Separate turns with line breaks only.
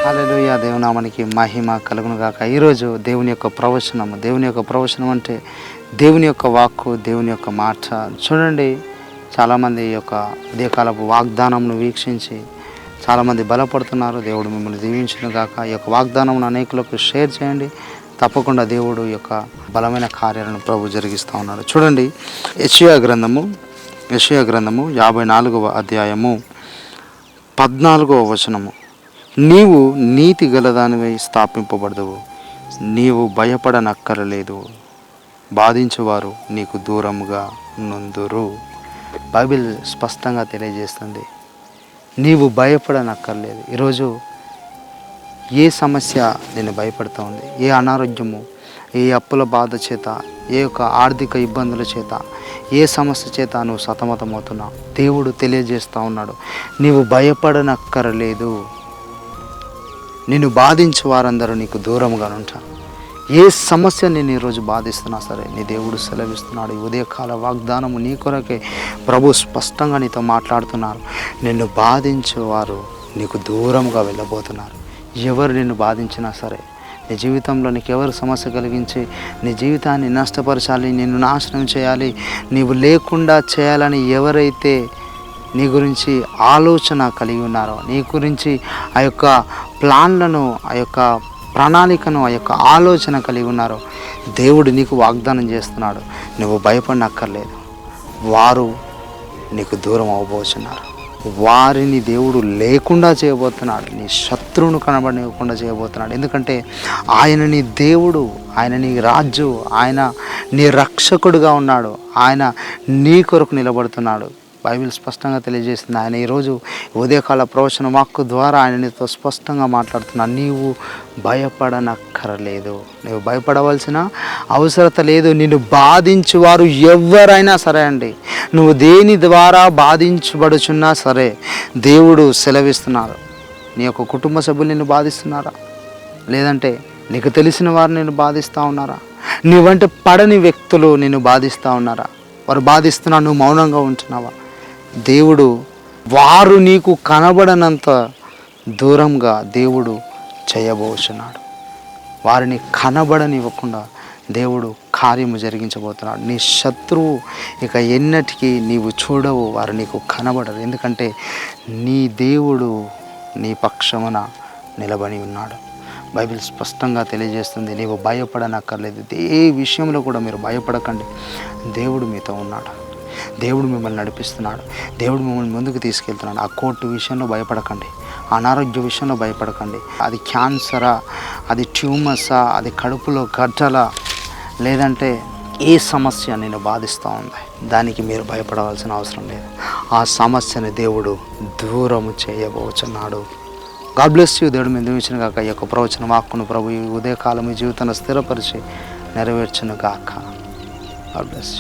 హల్లెలూయా. దేవునామానికి మహిమ కలుగును గాక. ఈరోజు దేవుని యొక్క ప్రవచనం అంటే దేవుని యొక్క వాక్కు, దేవుని యొక్క మాట. చూడండి, చాలామంది ఈ యొక్క ఉదయకాలపు వాగ్దానంను వీక్షించి చాలామంది బలపడుతున్నారు. దేవుడు మిమ్మల్ని దీవించును గాక. ఈ యొక్క వాగ్దానం అనేకులకు షేర్ చేయండి. తప్పకుండా దేవుడు యొక్క బలమైన కార్యాలను ప్రభు జరిగిస్తూ ఉన్నాడు. చూడండి, యెషయా గ్రంథము 54వ అధ్యాయము 14వ వచనము. నీవు నీతి గలదానివై స్థాపింపబడదువు, నీవు భయపడనక్కరలేదు, బాధించువారు నీకు దూరముగా నుందురు. బైబిల్ స్పష్టంగా తెలియజేస్తుంది, నీవు భయపడనక్కర్లేదు. ఈరోజు ఏ సమస్య నేను భయపడుతూ ఉంది, ఏ అనారోగ్యము, ఏ అప్పుల బాధ చేత, ఏ యొక్క ఆర్థిక ఇబ్బందుల చేత, ఏ సమస్య చేత నువ్వు సతమతమవుతున్నావు, దేవుడు తెలియజేస్తూ ఉన్నాడు, నీవు భయపడనక్కరలేదు. నిన్ను బాధించే వారందరూ నీకు దూరంగా ఉంటారు. ఏ సమస్య నేను ఈరోజు బాధిస్తున్నా సరే, నీ దేవుడు సెలవిస్తున్నాడు. ఈ ఉదయకాల వాగ్దానము నీ కొరకే ప్రభు స్పష్టంగా నీతో మాట్లాడుతున్నారు. నిన్ను బాధించేవారు నీకు దూరంగా వెళ్ళబోతున్నారు. ఎవరు నిన్ను బాధించినా సరే, నీ జీవితంలో నీకు ఎవరు సమస్య కలిగించి నీ జీవితాన్ని నష్టపరచాలి, నిన్ను నాశనం చేయాలి, నీవు లేకుండా చేయాలని ఎవరైతే నీ గురించి ఆలోచన కలిగి ఉన్నారో, నీ గురించి ఆ యొక్క ప్లాన్లను, ఆ యొక్క ప్రణాళికను, ఆ యొక్క ఆలోచన కలిగి ఉన్నారో, దేవుడు నీకు వాగ్దానం చేస్తున్నాడు, నువ్వు భయపడనక్కర్లేదు. వారు నీకు దూరం అవ్వబోతున్నారు. వారిని దేవుడు లేకుండా చేయబోతున్నాడు. నీ శత్రువును కనబడనివ్వకుండా చేయబోతున్నాడు. ఎందుకంటే ఆయన నీ దేవుడు, ఆయన నీ రాజు, ఆయన నీ రక్షకుడుగా ఉన్నాడు. ఆయన నీ కొరకు నిలబడుతున్నాడు. బైబిల్ స్పష్టంగా తెలియజేస్తుంది. ఆయన ఈరోజు ఉదయకాల ప్రవచన వాక్కు ద్వారా ఆయన నీతో స్పష్టంగా మాట్లాడుతున్నాడు. నీవు భయపడనక్కరలేదు, నువ్వు భయపడవలసిన అవసరత లేదు. నిన్ను బాధించువారు ఎవరైనా సరే అండి, నువ్వు దేని ద్వారా బాధించబడుచున్నా సరే, దేవుడు సెలవిస్తున్నారు. నీ యొక్క కుటుంబ సభ్యులు నిన్ను బాధిస్తున్నారా? లేదంటే నీకు తెలిసిన వారు నిన్ను బాధిస్తూ ఉన్నారా? నీవంటే పడని వ్యక్తులు నిన్ను బాధిస్తూ ఉన్నారా? వారు బాధిస్తున్నా నువ్వు మౌనంగా ఉంటున్నావా? దేవుడు వారు నీకు కనబడనంత దూరంగా దేవుడు చేయబోచున్నాడు. వారిని కనబడనివ్వకుండా దేవుడు కార్యము జరిగించబోతున్నాడు. నీ శత్రువు ఇక ఎన్నటికీ నీవు చూడవు, వారు నీకు కనబడరు. ఎందుకంటే నీ దేవుడు నీ పక్షమున నిలబడి ఉన్నాడు. బైబిల్ స్పష్టంగా తెలియజేస్తుంది, నీవు భయపడనక్కర్లేదు. ఏ విషయంలో కూడా మీరు భయపడకండి. దేవుడు మీతో ఉన్నాడు. దేవుడు మిమ్మల్ని నడిపిస్తున్నాడు. దేవుడు మిమ్మల్ని ముందుకు తీసుకెళ్తున్నాడు. ఆ కోర్టు విషయంలో భయపడకండి. అనారోగ్య విషయంలో భయపడకండి. అది క్యాన్సరా, అది ట్యూమర్సా, అది కడుపులో గడ్డలా, లేదంటే ఏ సమస్య నేను బాధిస్తూ ఉంది, దానికి మీరు భయపడవలసిన అవసరం లేదు. ఆ సమస్యని దేవుడు దూరము చేయబోచున్నాడు. God bless you. దేవుడు మేము దీవించిన గాక. ఈ యొక్క ప్రవచన వాక్కును ప్రభు ఈ ఉదయకాలం మీ జీవితాన్ని స్థిరపరిచి నెరవేర్చును గాక. God bless you.